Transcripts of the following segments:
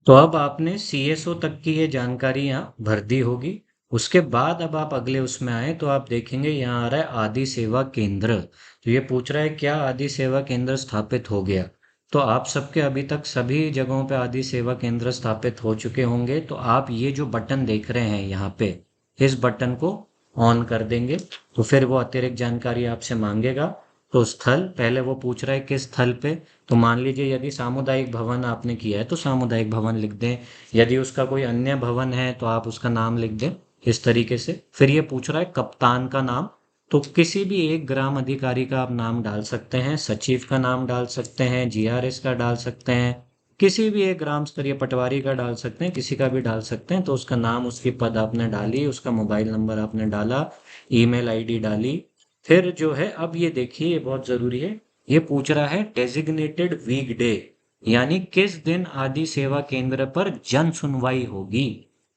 तो अब आपने सीएसओ तक की ये जानकारी यहाँ भर दी होगी। उसके बाद अब आप अगले उसमें आए तो आप देखेंगे यहाँ आ रहा है आदि सेवा केंद्र। तो ये पूछ रहा है क्या आदि सेवा केंद्र स्थापित हो गया। तो आप सबके अभी तक सभी जगहों पे आदि सेवा केंद्र स्थापित हो चुके होंगे। तो आप ये जो बटन देख रहे हैं यहाँ पे, इस बटन को ऑन कर देंगे तो फिर वो अतिरिक्त जानकारी आपसे मांगेगा। तो स्थल पहले वो पूछ रहा है किस स्थल पे। तो मान लीजिए यदि सामुदायिक भवन आपने किया है तो सामुदायिक भवन लिख दें। यदि उसका कोई अन्य भवन है तो आप उसका नाम लिख दें इस तरीके से। फिर ये पूछ रहा है कप्तान का नाम। तो किसी भी एक ग्राम अधिकारी का आप नाम डाल सकते हैं, सचिव का नाम डाल सकते हैं, जीआरएस का डाल सकते हैं, किसी भी एक ग्राम स्तरीय पटवारी का डाल सकते हैं, किसी का भी डाल सकते हैं। तो उसका नाम, उसकी पद आपने डाली, उसका मोबाइल नंबर आपने डाला, ईमेल आईडी डाली। फिर जो है अब ये देखिए ये बहुत जरूरी है। ये पूछ रहा है डेजिग्नेटेड वीक डे, यानी किस दिन आदि सेवा केंद्र पर जन सुनवाई होगी।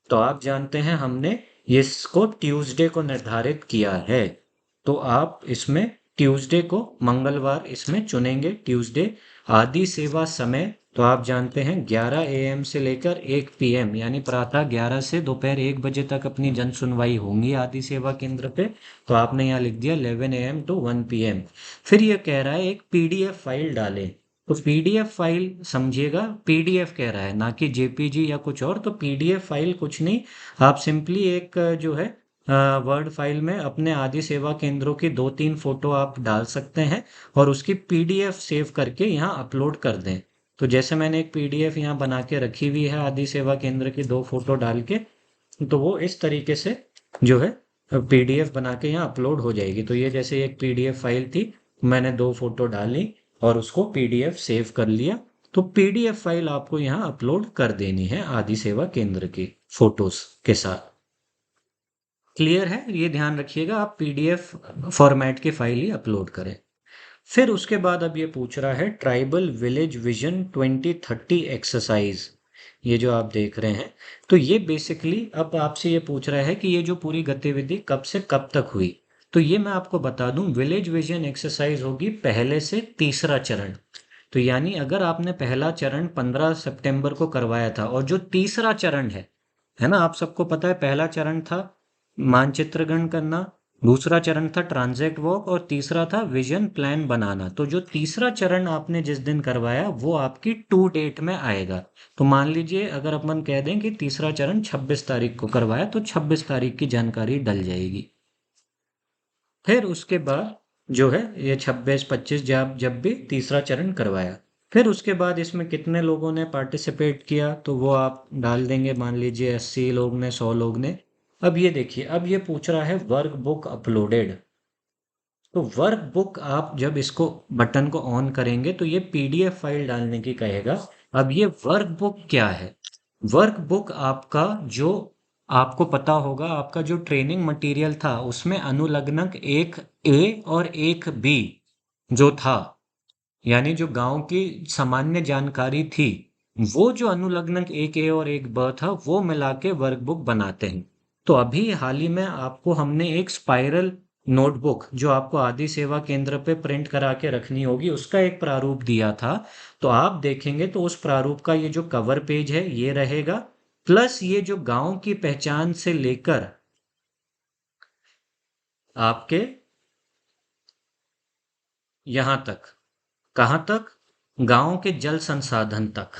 तो आप जानते हैं हमने इसको ट्यूसडे को निर्धारित किया है। तो आप इसमें ट्यूसडे को, मंगलवार इसमें चुनेंगे ट्यूसडे। आदि सेवा समय तो आप जानते हैं 11 AM से लेकर 1 PM, यानी प्रातः 11 से दोपहर 1 बजे तक अपनी जन सुनवाई होंगी आदि सेवा केंद्र पे। तो आपने यहाँ लिख दिया 11 AM टू 1 PM। फिर ये कह रहा है एक पीडीएफ फाइल डालें। तो पीडीएफ फाइल समझिएगा, पीडीएफ कह रहा है ना कि जेपीजी या कुछ और। तो पीडीएफ फाइल कुछ नहीं, आप सिंपली एक जो है वर्ड फाइल में अपने आदि सेवा केंद्रों की 2-3 फोटो आप डाल सकते हैं और उसकी पीडीएफ सेव करके यहाँ अपलोड कर दें। तो जैसे मैंने एक पीडीएफ यहाँ बना के रखी हुई है आदि सेवा केंद्र की 2 फोटो डाल के, तो वो इस तरीके से जो है पीडीएफ बना के यहाँ अपलोड हो जाएगी। तो ये जैसे एक पीडीएफ फाइल थी, मैंने 2 फोटो डाली और उसको पीडीएफ सेव कर लिया। तो पीडीएफ फाइल आपको यहाँ अपलोड कर देनी है आदि सेवा केंद्र की फोटोज के साथ। क्लियर है, ये ध्यान रखिएगा आप पीडीएफ फॉर्मेट की फाइल ही अपलोड करें। फिर उसके बाद अब ये पूछ रहा है ट्राइबल विलेज विजन 2030 एक्सरसाइज, ये जो आप देख रहे हैं। तो ये बेसिकली अब आपसे ये पूछ रहा है कि ये जो पूरी गतिविधि कब से कब तक हुई। तो ये मैं आपको बता दूं, विलेज विजन एक्सरसाइज होगी पहले से तीसरा चरण। तो यानी अगर आपने पहला चरण 15 सितंबर को करवाया था और जो तीसरा चरण है ना, आप सबको पता है पहला चरण था मानचित्रगण करना, दूसरा चरण था ट्रांजेक्ट वॉक और तीसरा था विजन प्लान बनाना। तो जो तीसरा चरण आपने जिस दिन करवाया वो आपकी टू डेट में आएगा। तो मान लीजिए अगर अपन कह दें कि तीसरा चरण 26 तारीख को करवाया तो 26 तारीख की जानकारी डल जाएगी। फिर उसके बाद जो है ये 26-25 जब जब भी तीसरा चरण करवाया, फिर उसके बाद इसमें कितने लोगों ने पार्टिसिपेट किया तो वो आप डाल देंगे। मान लीजिए 80 लोग ने, 100 लोग ने। अब ये देखिए, अब ये पूछ रहा है वर्क बुक अपलोडेड। तो वर्क बुक आप जब इसको बटन को ऑन करेंगे तो ये पीडीएफ फाइल डालने की कहेगा। अब ये वर्क बुक क्या है? वर्क बुक आपका जो, आपको पता होगा आपका जो ट्रेनिंग मटेरियल था उसमें अनुलग्नक 1A और 1B जो था, यानी जो गांव की सामान्य जानकारी थी, वो जो अनुलग्नक 1A और 1B था वो मिला के वर्कबुक बनाते हैं। तो अभी हाल ही में आपको हमने एक स्पाइरल नोटबुक जो आपको आदि सेवा केंद्र पे प्रिंट करा के रखनी होगी उसका एक प्रारूप दिया था। तो आप देखेंगे तो उस प्रारूप का ये जो कवर पेज है ये रहेगा, प्लस ये जो गांव की पहचान से लेकर आपके यहां तक, कहाँ तक, गांव के जल संसाधन तक,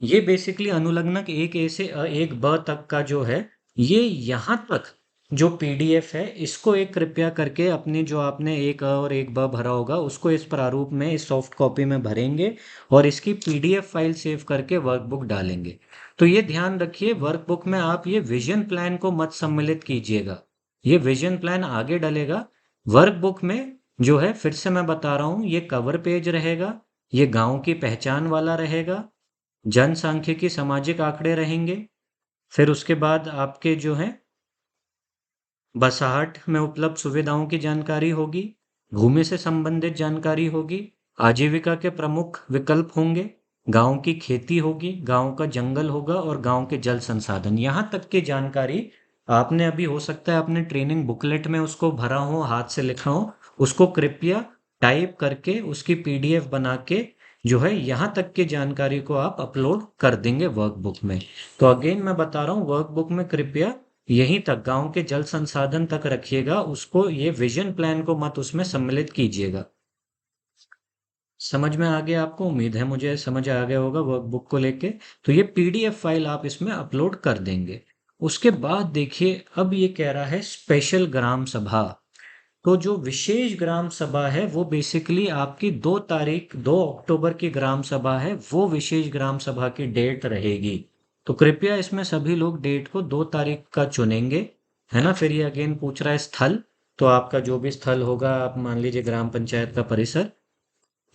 ये बेसिकली अनुलग्नक 1A से 1B तक का जो है, ये यहाँ तक जो पीडीएफ है इसको एक कृपया करके अपने जो आपने 1A और 1B भरा होगा उसको इस प्रारूप में, इस सॉफ्ट कॉपी में भरेंगे और इसकी पीडीएफ फाइल सेव करके वर्कबुक डालेंगे। तो ये ध्यान रखिए वर्कबुक में आप ये विजन प्लान को मत सम्मिलित कीजिएगा, ये विजन प्लान आगे डलेगा। वर्कबुक में जो है फिर से मैं बता रहा हूँ, ये कवर पेज रहेगा, ये गांव की पहचान वाला रहेगा, जनसांख्यिकी सामाजिक आंकड़े रहेंगे। फिर उसके बाद आपके जो है बसाहट में उपलब्ध सुविधाओं की जानकारी होगी, भूमि से संबंधित जानकारी होगी, आजीविका के प्रमुख विकल्प होंगे, गांव की खेती होगी, गांव का जंगल होगा और गांव के जल संसाधन। यहाँ तक की जानकारी आपने अभी हो सकता है अपने ट्रेनिंग बुकलेट में उसको भरा हो, हाथ से लिखा हो, उसको कृपया टाइप करके उसकी पीडीएफ बना के जो है यहाँ तक की जानकारी को आप अपलोड कर देंगे वर्कबुक में। तो अगेन मैं बता रहा हूँ, वर्कबुक में कृपया यहीं तक गांव के जल संसाधन तक रखिएगा, उसको ये विजन प्लान को मत उसमें सम्मिलित कीजिएगा। समझ में आ गया आपको? उम्मीद है मुझे समझ आ गया होगा वर्कबुक को लेके। तो ये पीडीएफ फाइल आप इसमें अपलोड कर देंगे। उसके बाद देखिए, अब ये कह रहा है स्पेशल ग्राम सभा। तो जो विशेष ग्राम सभा है वो बेसिकली आपकी 2 तारीख 2 अक्टूबर की ग्राम सभा है, वो विशेष ग्राम सभा की डेट रहेगी। तो कृपया इसमें सभी लोग डेट को 2 तारीख का चुनेंगे, है ना। फिर ये अगेन पूछ रहा है स्थल, तो आपका जो भी स्थल होगा, आप मान लीजिए ग्राम पंचायत का परिसर।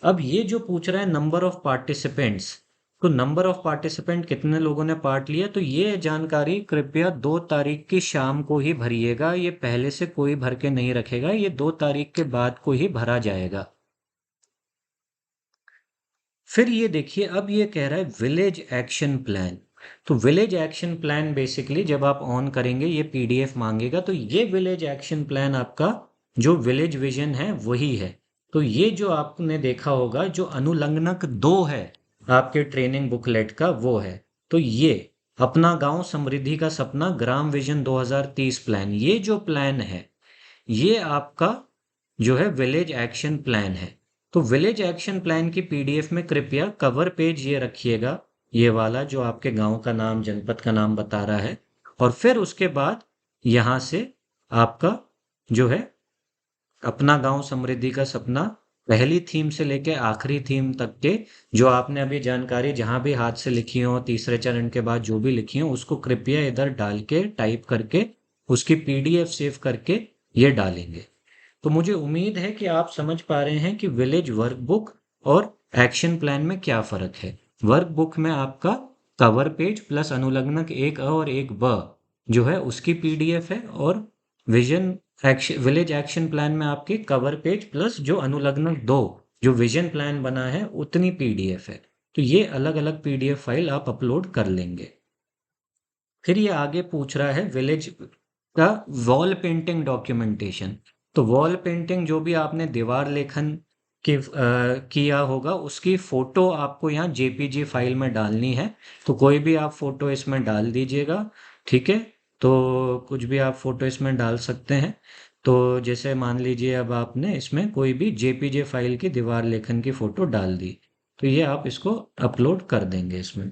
अब ये जो पूछ रहा है नंबर ऑफ पार्टिसिपेंट्स, तो नंबर ऑफ पार्टिसिपेंट कितने लोगों ने पार्ट लिया, तो ये जानकारी कृपया 2 तारीख की शाम को ही भरिएगा। ये पहले से कोई भर के नहीं रखेगा, ये 2 तारीख के बाद को ही भरा जाएगा। फिर ये देखिए, अब ये कह रहा है विलेज एक्शन प्लान। तो विलेज एक्शन प्लान बेसिकली जब आप ऑन करेंगे ये पीडीएफ मांगेगा, तो ये विलेज एक्शन प्लान आपका जो विलेज विजन है वही है। तो ये जो आपने देखा होगा जो अनुलग्नक 2 है आपके ट्रेनिंग बुकलेट का, वो है। तो ये अपना गांव समृद्धि का सपना ग्राम विजन 2030 प्लान, ये जो प्लान है ये आपका जो है विलेज एक्शन प्लान है। तो विलेज एक्शन प्लान की पीडीएफ में कृपया कवर पेज ये रखिएगा, ये वाला जो आपके गांव का नाम जनपद का नाम बता रहा है। और फिर उसके बाद यहाँ से आपका जो है अपना गांव समृद्धि का सपना, पहली थीम से लेके आखिरी थीम तक के जो आपने अभी जानकारी जहां भी हाथ से लिखी हो, तीसरे चरण के बाद जो भी लिखी हो, उसको कृपया इधर डाल के टाइप करके उसकी पीडीएफ सेव करके ये डालेंगे। तो मुझे उम्मीद है कि आप समझ पा रहे हैं कि विलेज वर्कबुक और एक्शन प्लान में क्या फर्क है। वर्कबुक में आपका कवर पेज प्लस अनुलग्नक 1 अ और 1 ब जो है उसकी पीडीएफ है, और vision action village action plan में आपके कवर पेज प्लस जो अनुलग्नक 2 जो विजन प्लान बना है उतनी पीडीएफ है। तो ये अलग अलग पीडीएफ फाइल आप अपलोड कर लेंगे। फिर ये आगे पूछ रहा है विलेज का वॉल पेंटिंग डॉक्यूमेंटेशन। तो वॉल पेंटिंग जो भी आपने दीवार लेखन किया होगा उसकी फोटो आपको यहाँ जेपीजी फाइल में डालनी है। तो कोई भी आप फोटो इसमें डाल दीजिएगा, ठीक है। तो कुछ भी आप फोटो इसमें डाल सकते हैं। तो जैसे मान लीजिए अब आपने इसमें कोई भी जेपीजी फाइल की दीवार लेखन की फोटो डाल दी, तो ये आप इसको अपलोड कर देंगे इसमें।